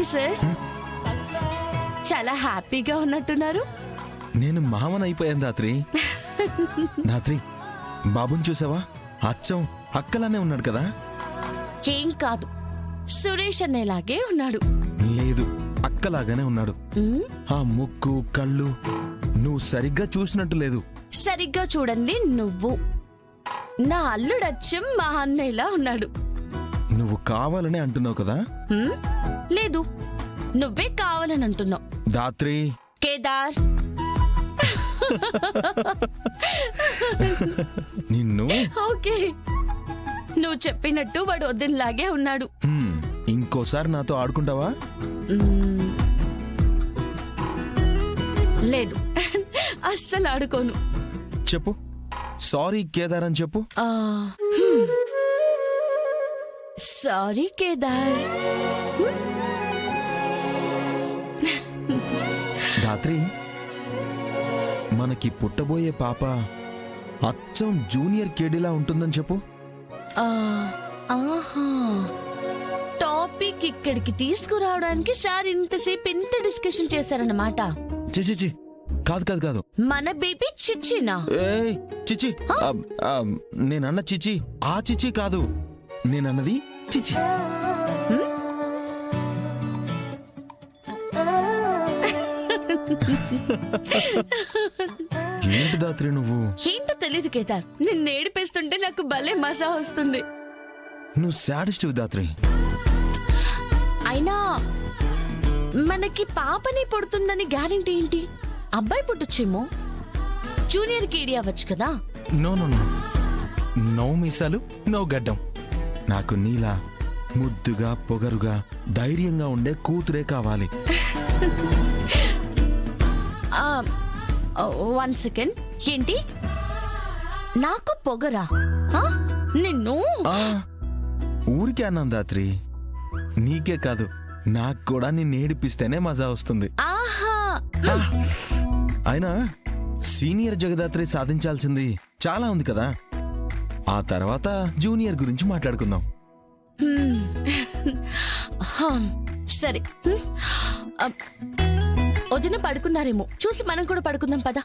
ఏంటి సార్, చాలా హ్యాపీగా ఉన్నట్టున్నారు? నేను మామనైపోయాను ధాత్రి. ధాత్రి, బాబుని చూసావా? అచ్చం అక్కలానే ఉన్నాడు కదా. ఏం కాదు, సురేష్ అనేలాగే ఉన్నాడు. లేదు, అక్కలాగానే ఉన్నాడు. ఆ ముక్కు కళ్ళు నువ్వు సరిగ్గా చూసినట్టు లేదు. సరిగ్గా చూడండి నువ్వు. నా అల్లుడచ్చం మా అన్నయ్యలా ఉన్నాడు. నువ్వు కావాలనే అంటున్నావు కదా. లేదు, నువ్వే కావాలని అంటున్నావు. ధాత్రి, కేదార్, నిన్ను ఓకే, నువ్వు చెప్పినట్టు వాడు వద్దులాగే ఉన్నాడు. ఇంకోసారి నాతో ఆడుకుంటావా? లేదు, అస్సలు ఆడుకోను. చెప్పు, సారీ కేదార్ అని చెప్పు. సారీ కేదార్. ధాత్రి, మనకి పుట్టబోయే పాప అచ్చం జూనియర్ కేడీలా ఉంటుందని చెప్పు. ఆహా, టాపిక్ ఇక్కడికి తీసుకురావడానికి సార్ ఇంతసేపు ఎంత డిస్కషన్ చేశారన్నమాట. చిచి, కాదు కాదు కాదు, మన బేబీ చిచ్చినా? ఏయ్ చిచి, నేనన్న చిచి ఆ చిచి కాదు, నేనన్నది చిచి. ఏంటి ధాత్రి నువ్వు? ఏంటో తెలీదు కేదార్, నిన్ను ఏడిపేస్తుంటే నాకు భలే మజా వస్తుంది. నువ్వు శాడిస్ట్ ధాత్రి. అయినా మనకి పాపని పుడుతుందని గ్యారెంటీ ఏంటి? అబ్బాయి పుట్టొచ్చేమో, జూనియర్ కేడీ అవ్వచ్చు కదా. నో నో నో, నో మీసాలు నో గడ్డం. నాకు నీలా ముద్దుగా పొగరుగా ధైర్యంగా ఉండే కూతురే కావాలి. 1 సెకండ్, ఏంటి? నాకు పొగరా? నిన్ను ఊరికే అన్నాను ధాత్రి, నీకే కాదు నాకు కూడా నిన్ను ఏడిపిస్తేనే మజా వస్తుంది. ఆహా, అయినా సీనియర్ జగదాత్రి సాధించాల్సింది చాలా ఉంది కదా. ఆ తర్వాత జూనియర్ గురించి మాట్లాడుకుందాం. సరే, వదిన పడుకున్నారేమో, చూసి మనం కూడా పడుకుందాం పదా.